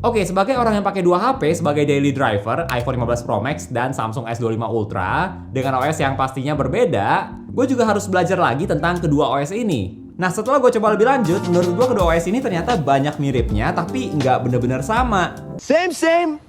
Oke, sebagai orang yang pakai dua HP sebagai daily driver, iPhone 15 Pro Max dan Samsung S25 Ultra, dengan OS yang pastinya berbeda, gue juga harus belajar lagi tentang kedua OS ini. Nah, setelah gue coba lebih lanjut, menurut gue kedua OS ini ternyata banyak miripnya, tapi nggak bener-bener sama. Same,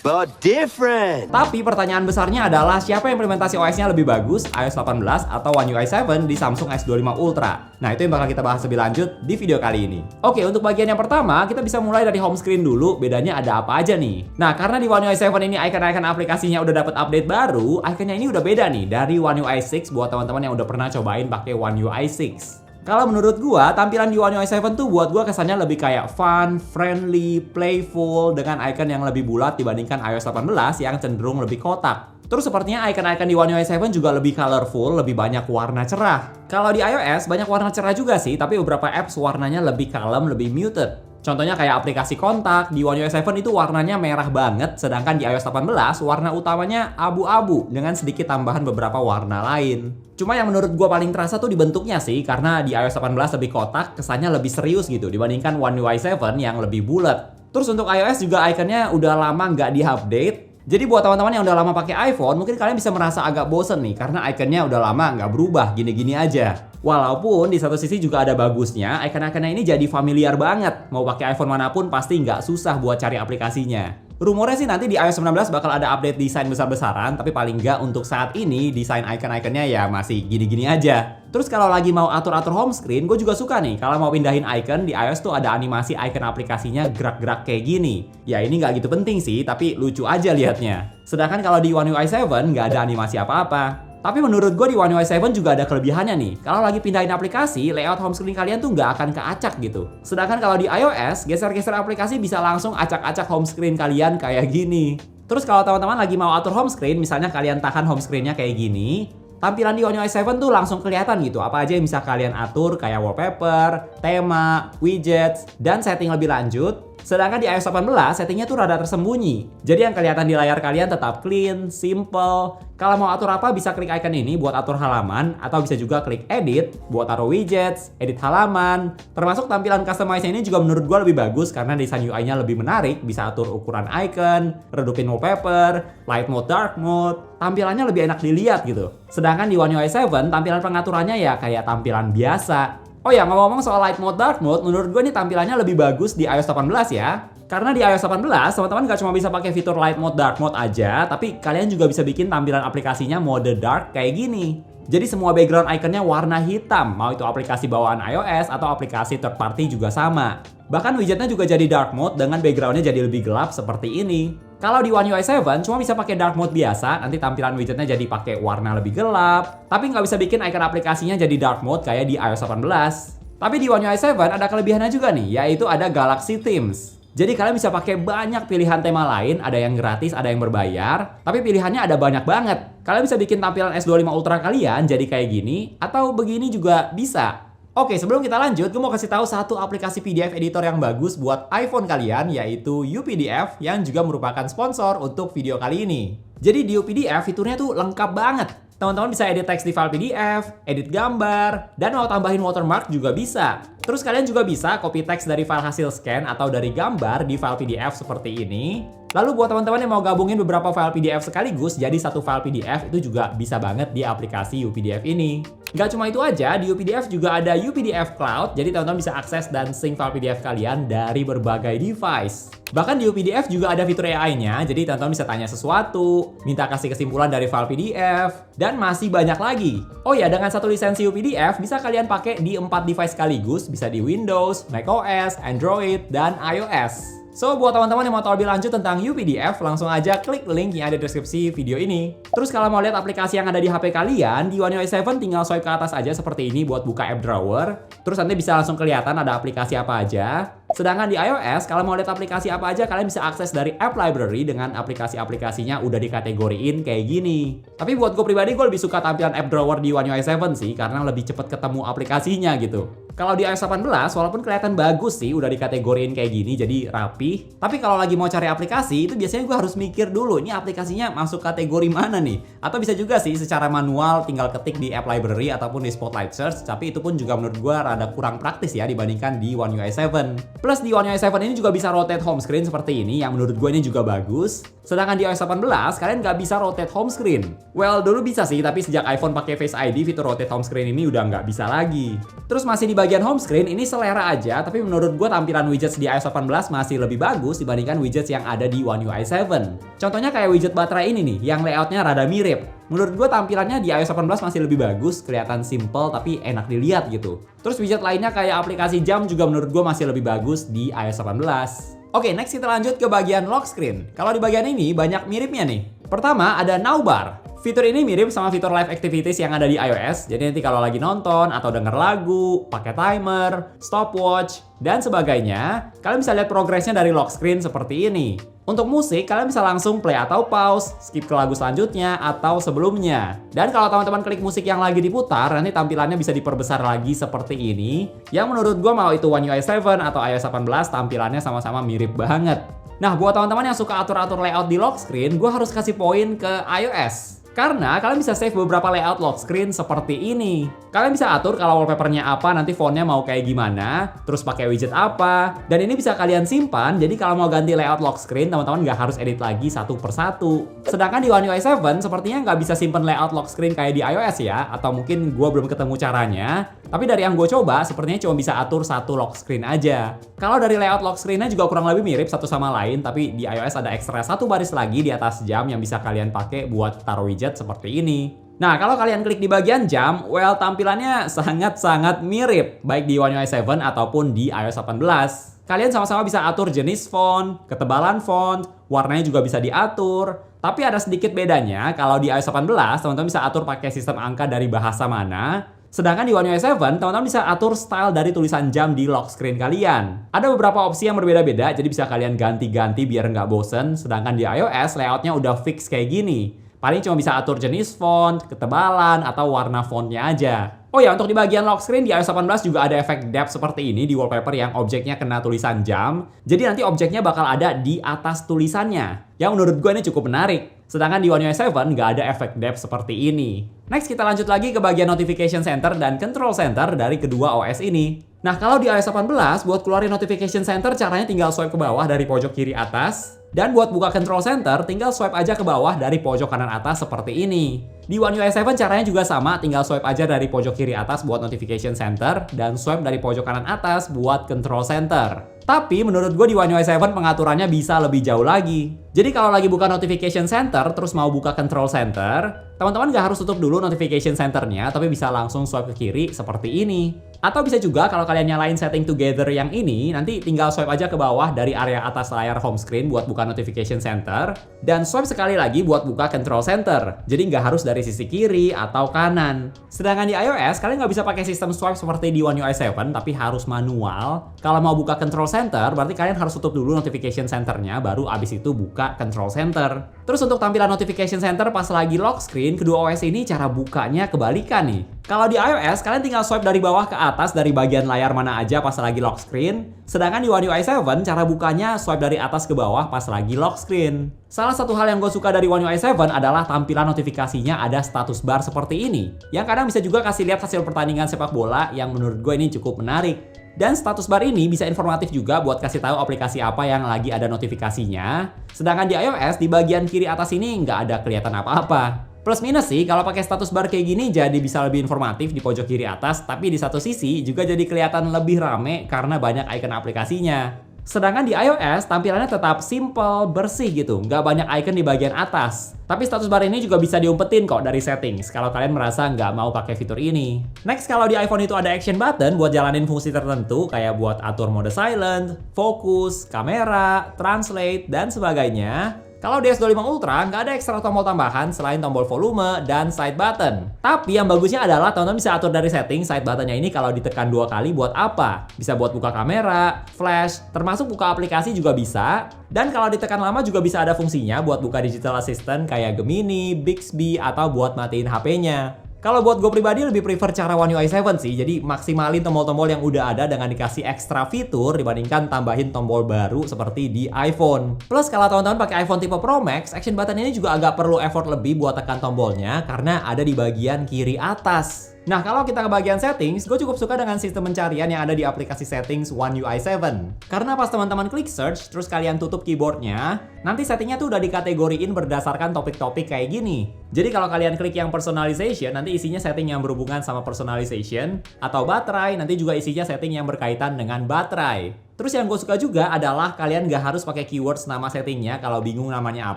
but different. Tapi pertanyaan besarnya adalah siapa yang implementasi OS-nya lebih bagus, iOS 18 atau One UI 7 di Samsung S25 Ultra? Nah, itu yang bakal kita bahas lebih lanjut di video kali ini. Oke, untuk bagian yang pertama, kita bisa mulai dari home screen dulu, bedanya ada apa aja nih. Nah, karena di One UI 7 ini icon-icon aplikasinya udah dapat update baru, iconnya ini udah beda nih dari One UI 6 buat teman-teman yang udah pernah cobain pakai One UI 6. Kalau menurut gua, tampilan di One UI 7 tuh buat gua kesannya lebih kayak fun, friendly, playful dengan icon yang lebih bulat dibandingkan iOS 18 yang cenderung lebih kotak. Terus sepertinya icon-icon di One UI 7 juga lebih colorful, lebih banyak warna cerah. Kalau di iOS banyak warna cerah juga sih, tapi beberapa apps warnanya lebih kalem, lebih muted. Contohnya kayak aplikasi kontak, di One UI 7 itu warnanya merah banget, sedangkan di iOS 18 warna utamanya abu-abu dengan sedikit tambahan beberapa warna lain. Cuma yang menurut gue paling terasa tuh di bentuknya sih, karena di iOS 18 lebih kotak, kesannya lebih serius gitu dibandingkan One UI 7 yang lebih bulat. Terus untuk iOS juga iconnya udah lama nggak di-update. Jadi buat teman-teman yang udah lama pakai iPhone, mungkin kalian bisa merasa agak bosen nih, karena iconnya udah lama nggak berubah, gini-gini aja. Walaupun di satu sisi juga ada bagusnya, icon-iconnya ini jadi familiar banget. Mau pakai iPhone manapun pasti nggak susah buat cari aplikasinya. Rumornya sih nanti di iOS 19 bakal ada update desain besar-besaran, tapi paling nggak untuk saat ini desain icon-iconnya ya masih gini-gini aja. Terus kalau lagi mau atur-atur home screen, gue juga suka nih kalau mau pindahin icon di iOS tuh ada animasi icon aplikasinya gerak-gerak kayak gini. Ya ini nggak gitu penting sih, tapi lucu aja liatnya. Sedangkan kalau di One UI 7 nggak ada animasi apa-apa. Tapi menurut gue di One UI 7 juga ada kelebihannya nih. Kalau lagi pindahin aplikasi, layout home screen kalian tuh nggak akan keacak gitu. Sedangkan kalau di iOS, geser-geser aplikasi bisa langsung acak-acak home screen kalian kayak gini. Terus kalau teman-teman lagi mau atur home screen, misalnya kalian tahan home screen-nya kayak gini, tampilan di One UI 7 tuh langsung kelihatan gitu. Apa aja yang bisa kalian atur kayak wallpaper, tema, widgets, dan setting lebih lanjut. Sedangkan di iOS 18, settingnya tuh rada tersembunyi. Jadi yang kelihatan di layar kalian tetap clean, simple. Kalau mau atur apa bisa klik icon ini buat atur halaman, atau bisa juga klik edit buat taruh widgets, edit halaman. Termasuk tampilan customize ini juga menurut gue lebih bagus karena desain UI-nya lebih menarik, bisa atur ukuran icon, redupin wallpaper, light mode, dark mode. Tampilannya lebih enak dilihat gitu. Sedangkan di One UI 7, tampilan pengaturannya ya kayak tampilan biasa. Oh ya, ngomong-ngomong soal light mode, dark mode, menurut gue nih tampilannya lebih bagus di iOS 18 ya. Karena di iOS 18, teman-teman gak cuma bisa pakai fitur light mode, dark mode aja, tapi kalian juga bisa bikin tampilan aplikasinya mode dark kayak gini. Jadi semua background iconnya warna hitam, mau itu aplikasi bawaan iOS atau aplikasi third party juga sama. Bahkan widgetnya juga jadi dark mode dengan backgroundnya jadi lebih gelap seperti ini. Kalau di One UI 7 cuma bisa pakai dark mode biasa, nanti tampilan widgetnya jadi pakai warna lebih gelap, tapi nggak bisa bikin icon aplikasinya jadi dark mode kayak di iOS 18. Tapi di One UI 7 ada kelebihannya juga nih, yaitu ada Galaxy Themes. Jadi kalian bisa pakai banyak pilihan tema lain, ada yang gratis, ada yang berbayar, tapi pilihannya ada banyak banget. Kalian bisa bikin tampilan S25 Ultra kalian jadi kayak gini, atau begini juga bisa. Oke, sebelum kita lanjut, gue mau kasih tahu satu aplikasi PDF editor yang bagus buat iPhone kalian, yaitu UPDF, yang juga merupakan sponsor untuk video kali ini. Jadi di UPDF fiturnya tuh lengkap banget. Teman-teman bisa edit teks di file PDF, edit gambar, dan mau tambahin watermark juga bisa. Terus kalian juga bisa copy teks dari file hasil scan atau dari gambar di file PDF seperti ini. Lalu buat teman-teman yang mau gabungin beberapa file PDF sekaligus jadi satu file PDF, itu juga bisa banget di aplikasi UPDF ini. Nggak cuma itu aja, di UPDF juga ada UPDF Cloud, jadi teman-teman bisa akses dan sync file PDF kalian dari berbagai device. Bahkan di UPDF juga ada fitur AI-nya, jadi teman-teman bisa tanya sesuatu, minta kasih kesimpulan dari file PDF, dan masih banyak lagi. Oh ya, dengan satu lisensi UPDF bisa kalian pakai di 4 device sekaligus, bisa di Windows, macOS, Android, dan iOS. So, buat teman-teman yang mau tahu lebih lanjut tentang UPDF, langsung aja klik link yang ada di deskripsi video ini. Terus kalau mau lihat aplikasi yang ada di HP kalian, di One UI 7 tinggal swipe ke atas aja seperti ini buat buka app drawer. Terus nanti bisa langsung kelihatan ada aplikasi apa aja. Sedangkan di iOS, kalau mau lihat aplikasi apa aja, kalian bisa akses dari app library dengan aplikasi-aplikasinya udah dikategoriin kayak gini. Tapi buat gue pribadi, gue lebih suka tampilan app drawer di One UI 7 sih, karena lebih cepet ketemu aplikasinya gitu. Kalau di iOS 18, walaupun kelihatan bagus sih, udah dikategoriin kayak gini, jadi rapi. Tapi kalau lagi mau cari aplikasi, itu biasanya gue harus mikir dulu, ini aplikasinya masuk kategori mana nih? Atau bisa juga sih secara manual tinggal ketik di App Library ataupun di Spotlight Search, tapi itu pun juga menurut gue rada kurang praktis ya dibandingkan di One UI 7. Plus di One UI 7 ini juga bisa rotate home screen seperti ini, yang menurut gue ini juga bagus. Sedangkan di iOS 18, kalian nggak bisa rotate home screen. Well, dulu bisa sih, tapi sejak iPhone pakai Face ID, fitur rotate home screen ini udah nggak bisa lagi. Terus masih di bagian home screen, ini selera aja, tapi menurut gue tampilan widgets di iOS 18 masih lebih bagus dibandingkan widgets yang ada di One UI 7. Contohnya kayak widget baterai ini nih, yang layoutnya rada mirip. Menurut gue tampilannya di iOS 18 masih lebih bagus, kelihatan simple tapi enak dilihat gitu. Terus widget lainnya kayak aplikasi jam juga menurut gue masih lebih bagus di iOS 18. Oke, next kita lanjut ke bagian lock screen. Kalau di bagian ini banyak miripnya nih. Pertama ada Now Bar. Fitur ini mirip sama fitur live activities yang ada di iOS. Jadi nanti kalau lagi nonton atau denger lagu, pakai timer, stopwatch, dan sebagainya, kalian bisa lihat progresnya dari lock screen seperti ini. Untuk musik, kalian bisa langsung play atau pause, skip ke lagu selanjutnya atau sebelumnya. Dan kalau teman-teman klik musik yang lagi diputar, nanti tampilannya bisa diperbesar lagi seperti ini. Yang menurut gue mau itu One UI 7 atau iOS 18, tampilannya sama-sama mirip banget. Nah, buat teman-teman yang suka atur-atur layout di lock screen, gue harus kasih poin ke iOS. Karena kalian bisa save beberapa layout lock screen seperti ini. Kalian bisa atur kalau wallpapernya apa, nanti fontnya mau kayak gimana, terus pakai widget apa, dan ini bisa kalian simpan, jadi kalau mau ganti layout lock screen, teman-teman nggak harus edit lagi satu persatu. Sedangkan di One UI 7, sepertinya nggak bisa simpan layout lock screen kayak di iOS ya, atau mungkin gue belum ketemu caranya, tapi dari yang gue coba, sepertinya cuma bisa atur satu lock screen aja. Kalau dari layout lock screen-nya juga kurang lebih mirip satu sama lain, tapi di iOS ada ekstra satu baris lagi di atas jam yang bisa kalian pakai buat taruh widget seperti ini. Nah, kalau kalian klik di bagian jam, well tampilannya sangat-sangat mirip, baik di One UI 7 ataupun di iOS 18. Kalian sama-sama bisa atur jenis font, ketebalan font, warnanya juga bisa diatur. Tapi ada sedikit bedanya, kalau di iOS 18, teman-teman bisa atur pakai sistem angka dari bahasa mana. Sedangkan di One UI 7, teman-teman bisa atur style dari tulisan jam di lock screen kalian. Ada beberapa opsi yang berbeda-beda, jadi bisa kalian ganti-ganti biar nggak bosen. Sedangkan di iOS, layoutnya udah fix kayak gini. Paling cuma bisa atur jenis font, ketebalan, atau warna fontnya aja. Oh ya, untuk di bagian lock screen di iOS 18 juga ada efek depth seperti ini di wallpaper yang objeknya kena tulisan jam. Jadi nanti objeknya bakal ada di atas tulisannya. Yang menurut gue ini cukup menarik. Sedangkan di One UI 7 nggak ada efek depth seperti ini. Next kita lanjut lagi ke bagian notification center dan control center dari kedua OS ini. Nah, kalau di iOS 18, buat keluarin notification center caranya tinggal swipe ke bawah dari pojok kiri atas. Dan buat buka control center, tinggal swipe aja ke bawah dari pojok kanan atas seperti ini. Di One UI 7 caranya juga sama, tinggal swipe aja dari pojok kiri atas buat notification center, dan swipe dari pojok kanan atas buat control center. Tapi menurut gue di One UI 7 pengaturannya bisa lebih jauh lagi. Jadi kalau lagi buka notification center, terus mau buka control center, teman-teman nggak harus tutup dulu notification centernya, tapi bisa langsung swipe ke kiri seperti ini. Atau bisa juga kalau kalian nyalain setting together yang ini, nanti tinggal swipe aja ke bawah dari area atas layar home screen buat buka notification center, dan swipe sekali lagi buat buka control center. Jadi nggak harus dari sisi kiri atau kanan. Sedangkan di iOS, kalian nggak bisa pakai sistem swipe seperti di One UI 7, tapi harus manual. Kalau mau buka control center, berarti kalian harus tutup dulu notification centernya, baru abis itu buka control center. Terus untuk tampilan notification center pas lagi lock screen, kedua OS ini cara bukanya kebalikan nih. Kalau di iOS, kalian tinggal swipe dari bawah ke atas dari bagian layar mana aja pas lagi lock screen. Sedangkan di One UI 7, cara bukanya swipe dari atas ke bawah pas lagi lock screen. Salah satu hal yang gue suka dari One UI 7 adalah tampilan notifikasinya ada status bar seperti ini. Yang kadang bisa juga kasih lihat hasil pertandingan sepak bola yang menurut gue ini cukup menarik. Dan status bar ini bisa informatif juga buat kasih tahu aplikasi apa yang lagi ada notifikasinya. Sedangkan di iOS, di bagian kiri atas ini nggak ada kelihatan apa-apa. Plus minus sih, kalau pakai status bar kayak gini jadi bisa lebih informatif di pojok kiri atas, tapi di satu sisi juga jadi kelihatan lebih rame karena banyak icon aplikasinya. Sedangkan di iOS, tampilannya tetap simple, bersih gitu, nggak banyak icon di bagian atas. Tapi status bar ini juga bisa diumpetin kok dari settings, kalau kalian merasa nggak mau pakai fitur ini. Next, kalau di iPhone itu ada action button buat jalanin fungsi tertentu, kayak buat atur mode silent, fokus, kamera, translate, dan sebagainya. Kalau di S25 Ultra, nggak ada ekstra tombol tambahan selain tombol volume dan side button. Tapi yang bagusnya adalah teman-teman bisa atur dari setting side buttonnya ini kalau ditekan 2 kali buat apa. Bisa buat buka kamera, flash, termasuk buka aplikasi juga bisa. Dan kalau ditekan lama juga bisa ada fungsinya buat buka digital assistant kayak Gemini, Bixby, atau buat matiin HP-nya. Kalau buat gue pribadi lebih prefer cara One UI 7 sih. Jadi maksimalin tombol-tombol yang udah ada dengan dikasih ekstra fitur dibandingkan tambahin tombol baru seperti di iPhone. Plus kalau teman-teman pakai iPhone tipe Pro Max, action button ini juga agak perlu effort lebih buat tekan tombolnya karena ada di bagian kiri atas. Nah, kalau kita ke bagian settings, gue cukup suka dengan sistem pencarian yang ada di aplikasi settings One UI 7. Karena pas teman-teman klik search, terus kalian tutup keyboardnya, nanti settingnya tuh udah dikategoriin berdasarkan topik-topik kayak gini. Jadi kalau kalian klik yang personalization, nanti isinya setting yang berhubungan sama personalization, atau baterai, nanti juga isinya setting yang berkaitan dengan baterai. Terus yang gue suka juga adalah kalian gak harus pakai keywords nama settingnya kalau bingung namanya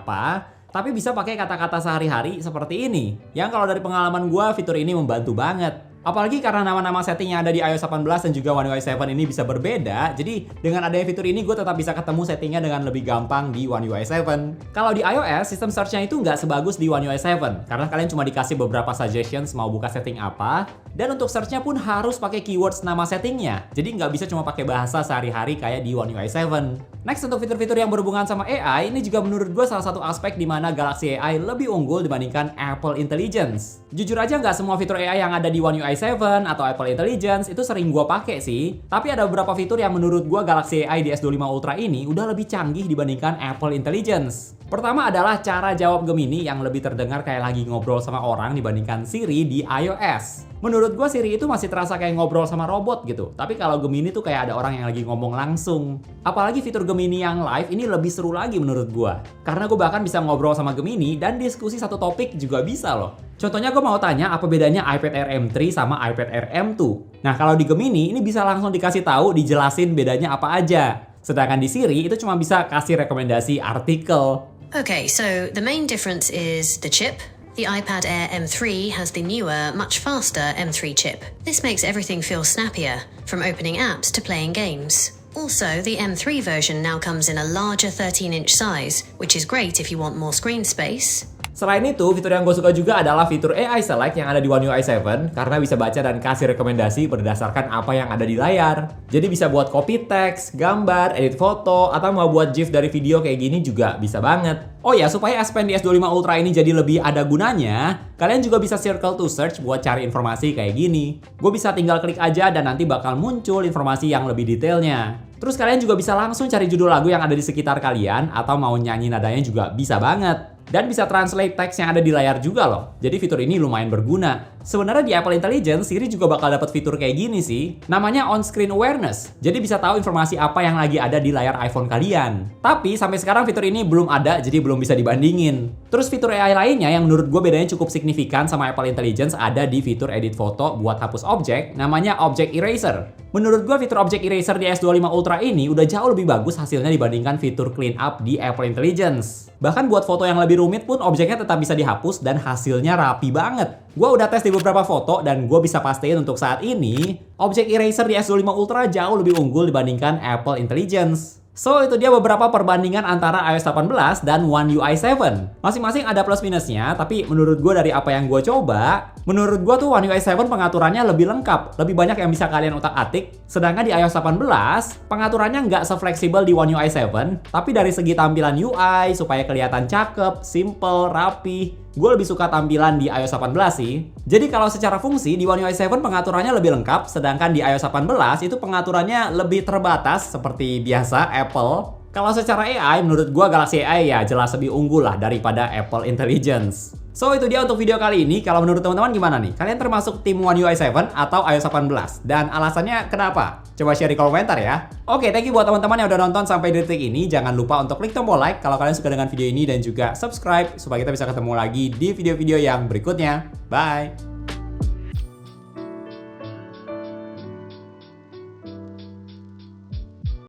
apa, tapi bisa pakai kata-kata sehari-hari seperti ini. Yang kalau dari pengalaman gue, fitur ini membantu banget. Apalagi karena nama-nama setting yang ada di iOS 18 dan juga One UI 7 ini bisa berbeda, jadi dengan adanya fitur ini gue tetap bisa ketemu settingnya dengan lebih gampang di One UI 7. Kalau di iOS, sistem search-nya itu nggak sebagus di One UI 7, karena kalian cuma dikasih beberapa suggestions mau buka setting apa, dan untuk search-nya pun harus pakai keywords nama settingnya, jadi nggak bisa cuma pakai bahasa sehari-hari kayak di One UI 7. Next, untuk fitur-fitur yang berhubungan sama AI, ini juga menurut gue salah satu aspek di mana Galaxy AI lebih unggul dibandingkan Apple Intelligence. Jujur aja nggak semua fitur AI yang ada di One UI 7 atau Apple Intelligence itu sering gue pakai sih. Tapi ada beberapa fitur yang menurut gue Galaxy AI di S25 Ultra ini udah lebih canggih dibandingkan Apple Intelligence. Pertama adalah cara jawab Gemini yang lebih terdengar kayak lagi ngobrol sama orang dibandingkan Siri di iOS. Menurut gue Siri itu masih terasa kayak ngobrol sama robot gitu. Tapi kalau Gemini tuh kayak ada orang yang lagi ngomong langsung. Apalagi fitur Gemini yang live ini lebih seru lagi menurut gue. Karena gue bahkan bisa ngobrol sama Gemini dan diskusi satu topik juga bisa loh. Contohnya gue mau tanya apa bedanya iPad Air M3 sama iPad Air M2. Nah kalau di Gemini ini bisa langsung dikasih tahu, dijelasin bedanya apa aja. Sedangkan di Siri itu cuma bisa kasih rekomendasi artikel. Okay, so the main difference is the chip. The iPad Air M3 has the newer, much faster M3 chip. This makes everything feel snappier, from opening apps to playing games. Also, the M3 version now comes in a larger 13-inch size, which is great if you want more screen space. Selain itu, fitur yang gue suka juga adalah fitur AI Select yang ada di One UI 7 karena bisa baca dan kasih rekomendasi berdasarkan apa yang ada di layar. Jadi bisa buat copy text, gambar, edit foto, atau mau buat GIF dari video kayak gini juga bisa banget. Oh ya, supaya S Pen di S25 Ultra ini jadi lebih ada gunanya, kalian juga bisa circle to search buat cari informasi kayak gini. Gue bisa tinggal klik aja dan nanti bakal muncul informasi yang lebih detailnya. Terus kalian juga bisa langsung cari judul lagu yang ada di sekitar kalian atau mau nyanyi nadanya juga bisa banget. Dan bisa translate teks yang ada di layar juga loh. Jadi fitur ini lumayan berguna. Sebenarnya di Apple Intelligence, Siri juga bakal dapat fitur kayak gini sih. Namanya On Screen Awareness. Jadi bisa tahu informasi apa yang lagi ada di layar iPhone kalian. Tapi sampai sekarang fitur ini belum ada, jadi belum bisa dibandingin. Terus fitur AI lainnya yang menurut gue bedanya cukup signifikan sama Apple Intelligence ada di fitur edit foto buat hapus objek, namanya Object Eraser. Menurut gue fitur Object Eraser di S25 Ultra ini udah jauh lebih bagus hasilnya dibandingkan fitur Clean Up di Apple Intelligence. Bahkan buat foto yang lebih rumit pun objeknya tetap bisa dihapus dan hasilnya rapi banget. Gue udah tes di beberapa foto dan gue bisa pastiin untuk saat ini, Object Eraser di S25 Ultra jauh lebih unggul dibandingkan Apple Intelligence. So, itu dia beberapa perbandingan antara iOS 18 dan One UI 7. Masing-masing ada plus minusnya, tapi menurut gue dari apa yang gue coba, menurut gue tuh One UI 7 pengaturannya lebih lengkap, lebih banyak yang bisa kalian utak-atik. Sedangkan di iOS 18, pengaturannya nggak se-fleksibel di One UI 7, tapi dari segi tampilan UI, supaya kelihatan cakep, simple, rapi, gue lebih suka tampilan di iOS 18 sih. Jadi kalau secara fungsi, di One UI 7 pengaturannya lebih lengkap, sedangkan di iOS 18 itu pengaturannya lebih terbatas seperti biasa Apple. Kalau secara AI, menurut gue Galaxy AI ya jelas lebih unggul lah daripada Apple Intelligence. So, itu dia untuk video kali ini. Kalau menurut teman-teman gimana nih? Kalian termasuk tim One UI 7 atau iOS 18? Dan alasannya kenapa? Coba share di komentar ya. Oke, thank you buat teman-teman yang udah nonton sampai detik ini. Jangan lupa untuk klik tombol like kalau kalian suka dengan video ini dan juga subscribe supaya kita bisa ketemu lagi di video-video yang berikutnya. Bye!